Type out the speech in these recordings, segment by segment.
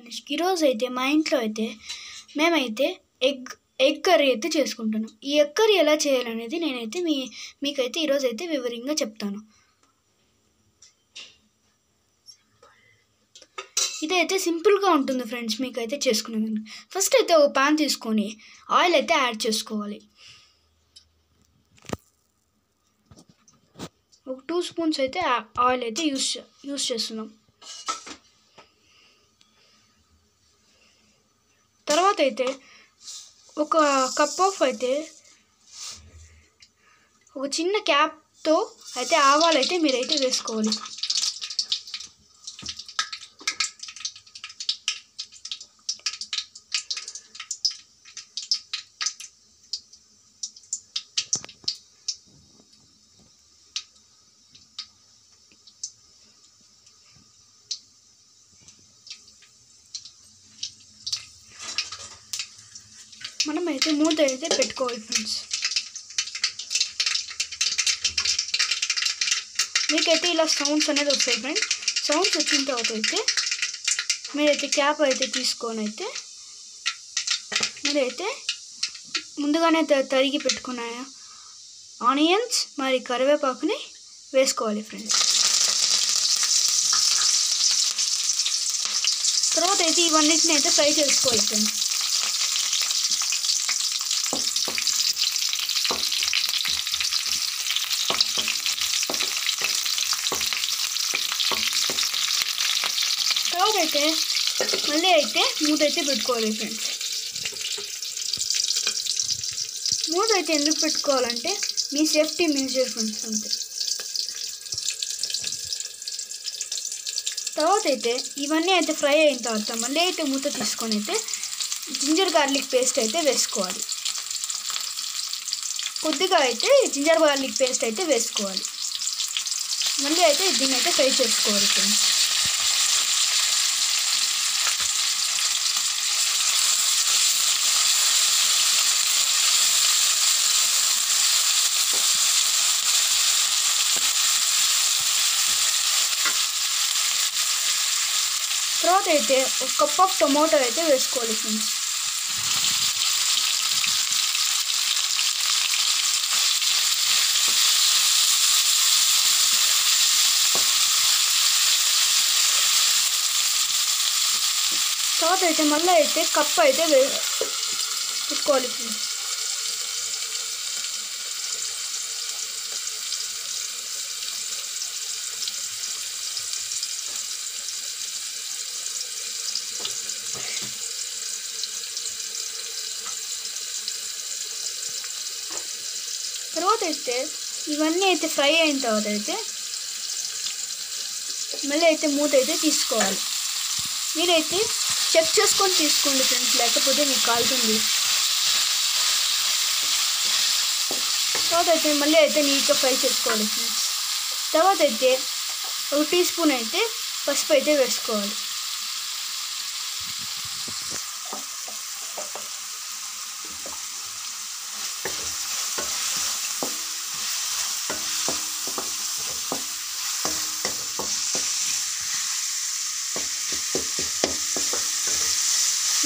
గణేష్. ఈరోజు అయితే మా ఇంట్లో అయితే మేమైతే ఎగ్ కర్రీ అయితే చేసుకుంటున్నాం. ఈ ఎగ్ కర్రీ ఎలా చేయాలనేది నేనైతే మీకైతే ఈరోజు అయితే వివరంగా చెప్తాను. ఇదైతే సింపుల్గా ఉంటుంది ఫ్రెండ్స్. మీకైతే చేసుకునేదాన్ని ఫస్ట్ అయితే ఒక పాన్ తీసుకొని ఆయిల్ అయితే యాడ్ చేసుకోవాలి. ఒక 2 స్పూన్స్ అయితే ఆయిల్ అయితే యూస్ చేస్తున్నాం. తర్వాత అయితే ఒక కప్ ఆఫ్ అయితే ఒక చిన్న క్యాప్తో అయితే ఆవాలు అయితే మీరైతే వేసుకోవాలి. మనమైతే మూత అయితే పెట్టుకోవాలి ఫ్రెండ్స్. మీకైతే ఇలా సౌండ్స్ అనేది వస్తాయి ఫ్రెండ్స్. సౌండ్స్ వచ్చిన తర్వాత అయితే మీరైతే క్యాప్ అయితే తీసుకొని అయితే మీరైతే ముందుగానే తరిగి పెట్టుకున్న ఆనియన్స్ మరి కరివేపాకుని వేసుకోవాలి ఫ్రెండ్స్. తర్వాత అయితే ఇవన్నిటిని అయితే ఫ్రై చేసుకోవాలి ఫ్రెండ్స్. తర్వాత అయితే మళ్ళీ అయితే మూత అయితే పెట్టుకోవాలి ఫ్రెండ్స్. మూత అయితే ఎందుకు పెట్టుకోవాలంటే మీ సేఫ్టీ మెజర్ ఫ్రెండ్స్ అంతే. తర్వాత అయితే ఇవన్నీ అయితే ఫ్రై అయిన తర్వాత మళ్ళీ అయితే మూత తీసుకొని అయితే జింజర్ గార్లిక్ పేస్ట్ అయితే వేసుకోవాలి. కొద్దిగా అయితే జింజర్ గార్లిక్ పేస్ట్ అయితే వేసుకోవాలి. మళ్ళీ అయితే దీన్ని అయితే ఫ్రై చేసుకోవాలి ఫ్రెండ్స్. తర్వాత అయితే ఒక కప్ ఆఫ్ టొమాటో అయితే వేసుకోవాలి ఫ్రెండ్స్. తర్వాత అయితే మళ్ళీ అయితే కప్ అయితే పెట్టుకోవాలి ఫ్రెండ్స్. తర్వాత అయితే ఇవన్నీ అయితే ఫ్రై అయిన తర్వాత అయితే మళ్ళీ అయితే మూత అయితే తీసుకోవాలి. మీరైతే చెక్ చేసుకొని తీసుకోండి ఫ్రెండ్స్, లేకపోతే మీకు కాలుతుంది. తర్వాత అయితే మళ్ళీ అయితే నీట్గా ఫ్రై చేసుకోవాలి ఫ్రెండ్స్. తర్వాత అయితే 1 టీ స్పూన్ అయితే పసుపు అయితే వేసుకోవాలి.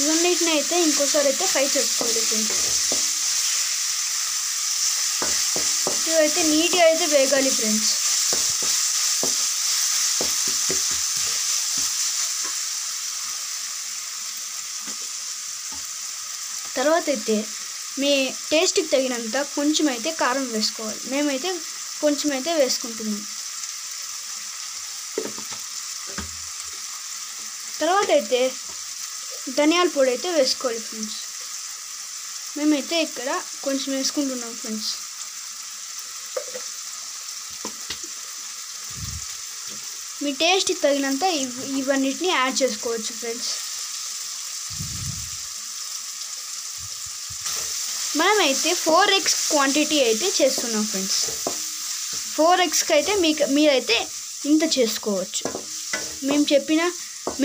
ఇవన్నిటిని అయితే ఇంకోసారి అయితే ఫ్రై చేసుకోవాలి ఫ్రెండ్స్. ఇవైతే నీట్గా అయితే వేగాలి ఫ్రెండ్స్. తర్వాత అయితే మీ టేస్ట్కి తగినంత కొంచెం అయితే కారం వేసుకోవాలి. మేమైతే కొంచెం అయితే వేసుకుంటున్నాం. తర్వాత అయితే ధనియాల పొడి అయితే వేసుకోవాలి ఫ్రెండ్స్. మేమైతే ఇక్కడ కొంచెం వేసుకుంటున్నాం ఫ్రెండ్స్. మీ టేస్ట్కి తగినంత ఇవన్నిటిని యాడ్ చేసుకోవచ్చు ఫ్రెండ్స్. మనమైతే 4 eggs క్వాంటిటీ అయితే చేస్తున్నాం ఫ్రెండ్స్. 4 eggsకి అయితే మీరైతే ఇంత చేసుకోవచ్చు. మేము చెప్పిన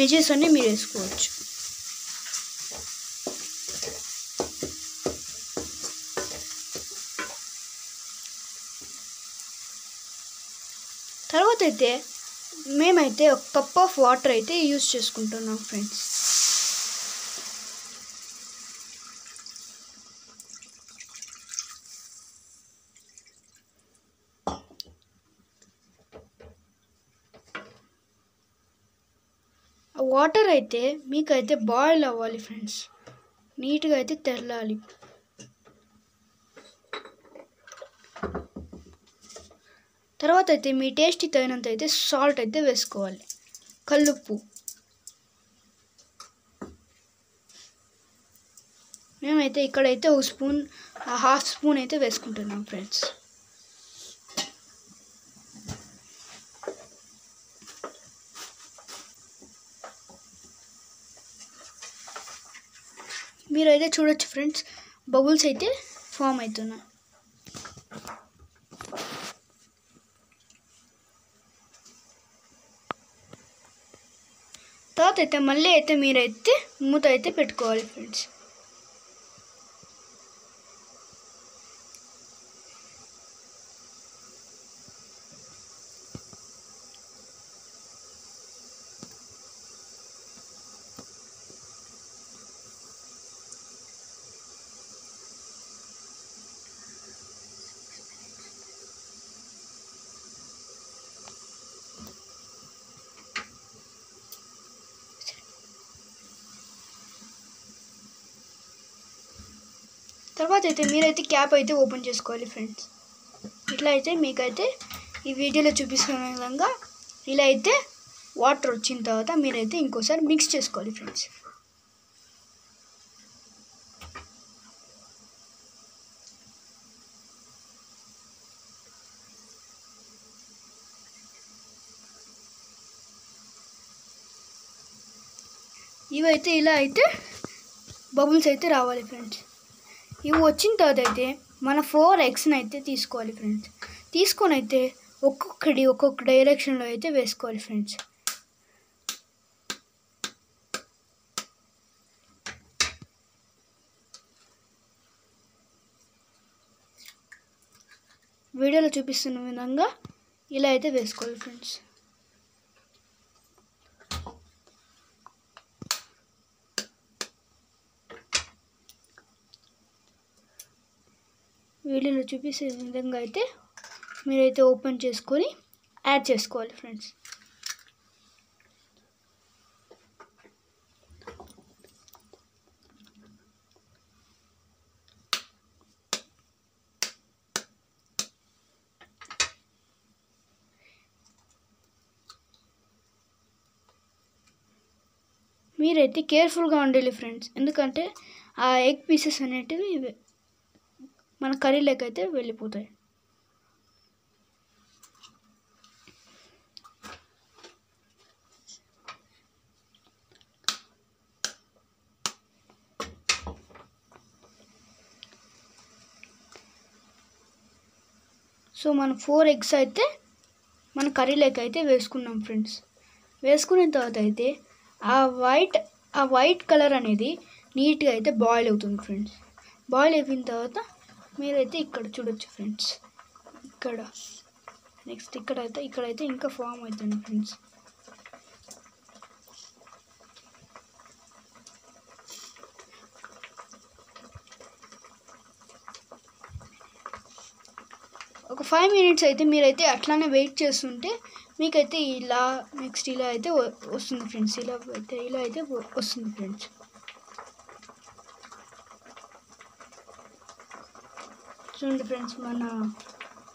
మెజర్స్ అన్నీ మీరు వేసుకోవచ్చు. తర్వాత అయితే మేమైతే ఒక కప్ ఆఫ్ వాటర్ అయితే యూజ్ చేసుకుంటున్నాం ఫ్రెండ్స్. వాటర్ అయితే మీకైతే బాయిల్ అవ్వాలి ఫ్రెండ్స్, నీట్గా అయితే తెరలాలి. తర్వాత అయితే మీ టేస్ట్కి తగినంత అయితే సాల్ట్ అయితే వేసుకోవాలి, కల్లుప్పు. మేమైతే ఇక్కడైతే ఒక స్పూన్, హాఫ్ స్పూన్ అయితే వేసుకుంటున్నాం ఫ్రెండ్స్. మీరైతే చూడొచ్చు ఫ్రెండ్స్, బబుల్స్ అయితే ఫామ్ అవుతున్నాయి. తర్వాత అయితే మళ్ళీ అయితే మీరైతే మూత అయితే పెట్టుకోవాలి ఫ్రెండ్స్. తర్వాత అయితే మీరైతే క్యాప్ అయితే ఓపెన్ చేసుకోవాలి ఫ్రెండ్స్. ఇట్లా అయితే మీకైతే ఈ వీడియోలో చూపిస్తున్న విధంగా ఇలా అయితే వాటర్ వచ్చిన తర్వాత మీరైతే ఇంకోసారి మిక్స్ చేసుకోవాలి ఫ్రెండ్స్. ఇవైతే ఇలా అయితే బబుల్స్ అయితే రావాలి ఫ్రెండ్స్. ఇవి వచ్చిన తర్వాత అయితే మన 4 ఎగ్స్ని అయితే తీసుకోవాలి ఫ్రెండ్స్. తీసుకొని అయితే ఒక్కొక్క డైరెక్షన్లో అయితే వేసుకోవాలి ఫ్రెండ్స్. వీడియోలో చూపిస్తున్న విధంగా ఇలా అయితే వేసుకోవాలి ఫ్రెండ్స్. వీడియోలో చూపించే విధంగా అయితే మీరైతే ఓపెన్ చేసుకొని యాడ్ చేసుకోవాలి ఫ్రెండ్స్. మీరైతే కేర్ఫుల్గా ఉండాలి ఫ్రెండ్స్, ఎందుకంటే ఆ ఎగ్ పీసెస్ అనేటివి మన కర్రీలోకి అయితే వెళ్ళిపోతాయి. సో మనం 4 ఎగ్స్ అయితే మన కర్రీలోకి అయితే వేసుకున్నాం ఫ్రెండ్స్. వేసుకున్న తర్వాత అయితే ఆ వైట్ కలర్ అనేది నీట్గా అయితే బాయిల్ అవుతుంది ఫ్రెండ్స్. బాయిల్ అయిపోయిన తర్వాత మీరైతే ఇక్కడ చూడొచ్చు ఫ్రెండ్స్, ఇక్కడ నెక్స్ట్ ఇక్కడైతే ఇంకా ఫామ్ అవుతుంది ఫ్రెండ్స్. ఒక 5 minutes అయితే మీరైతే అట్లానే వెయిట్ చేస్తుంటే మీకైతే ఇలా నెక్స్ట్ ఇలా అయితే వస్తుంది ఫ్రెండ్స్. ఇలా అయితే వస్తుంది ఫ్రెండ్స్. చూడండి ఫ్రెండ్స్, మన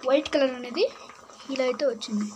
వైట్ కలర్ అనేది ఇలా అయితే వచ్చింది.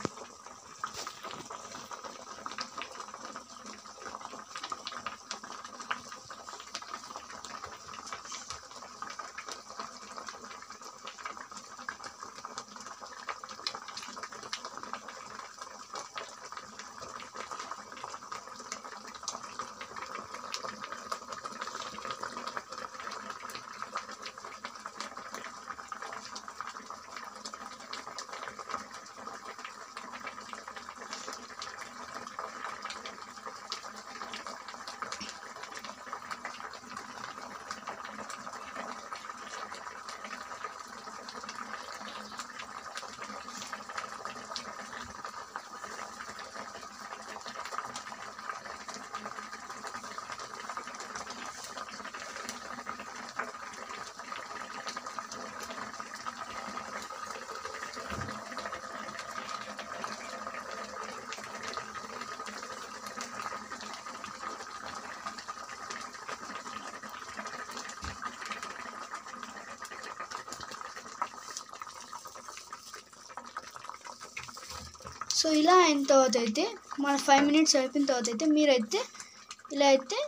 సో ఇలా అయిన తర్వాత అయితే మన 5 మినిట్స్ అయిపోయిన తర్వాత అయితే మీరైతే ఇలా అయితే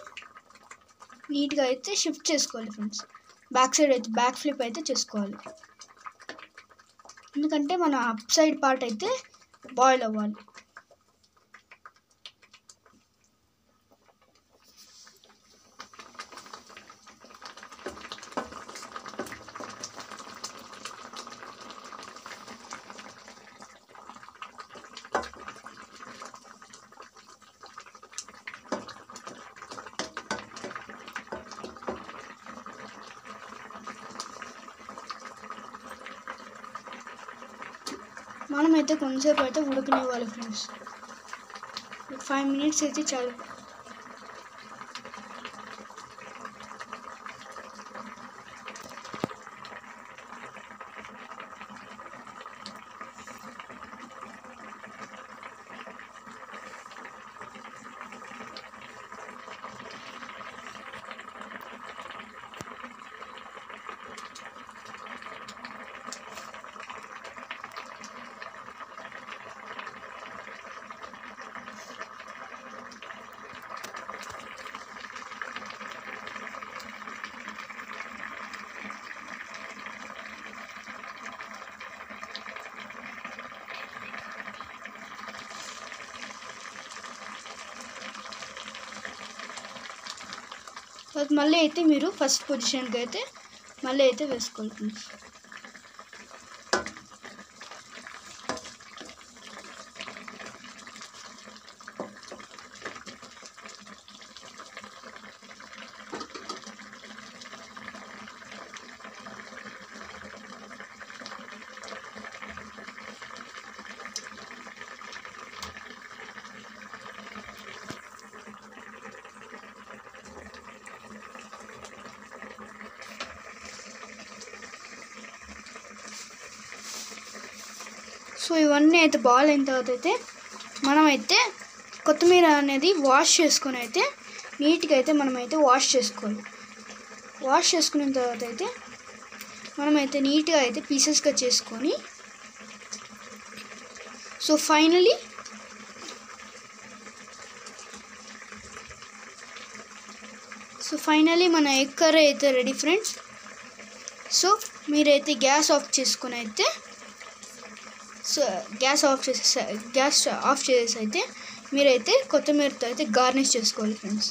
నీట్గా అయితే షిఫ్ట్ చేసుకోవాలి ఫ్రెండ్స్. బ్యాక్ సైడ్ అయితే బ్యాక్ ఫ్లిప్ అయితే చేసుకోవాలి, ఎందుకంటే మన అప్ సైడ్ పార్ట్ అయితే బాయిల్ అవ్వాలి. మనమైతే కొంచెంసేపు అయితే ఉడకనివ్వాలి ఫ్రెండ్స్. 5 మినిట్స్ అయితే చాలు. మళ్ళీ అయితే మీరు ఫస్ట్ పొజిషన్కి అయితే మళ్ళీ అయితే వేసుకోవాలి ఫ్రెండ్స్. సో ఇవన్నీ అయితే బాయిల్ అయిన తర్వాత అయితే మనమైతే కొత్తిమీర అనేది వాష్ చేసుకొని అయితే నీట్గా అయితే మనమైతే వాష్ చేసుకోవాలి. వాష్ చేసుకున్న తర్వాత అయితే మనమైతే నీట్గా అయితే పీసెస్గా చేసుకొని సో ఫైనలీ మన ఎగ్ కర్రీ అయితే రెడీ ఫ్రెండ్స్. సో మీరైతే గ్యాస్ ఆఫ్ చేసుకొని అయితే గ్యాస్ ఆఫ్ చేసేసి అయితే మీరైతే కొత్తిమీరతో అయితే గార్నిష్ చేసుకోవాలి ఫ్రెండ్స్.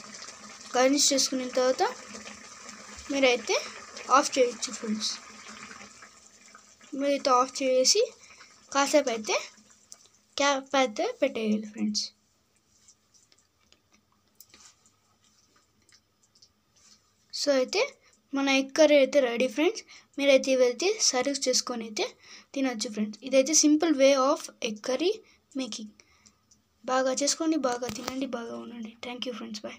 గార్నిష్ చేసుకున్న తర్వాత మీరైతే ఆఫ్ చేయొచ్చు ఫ్రెండ్స్. మీరైతే ఆఫ్ చేసి కాసేపు అయితే క్యాప్ అయితే పెట్టేయాలి ఫ్రెండ్స్. సో అయితే మన ఎగ్ కర్రీ అయితే రెడీ ఫ్రెండ్స్. మీరైతే ఇవైతే సర్వ్ చేసుకొని అయితే తినచ్చు ఫ్రెండ్స్. ఇదైతే simple way of egg curry making. బాగా చేసుకోండి, బాగా తినండి, బాగా ఉండండి. Thank you friends. బాయ్.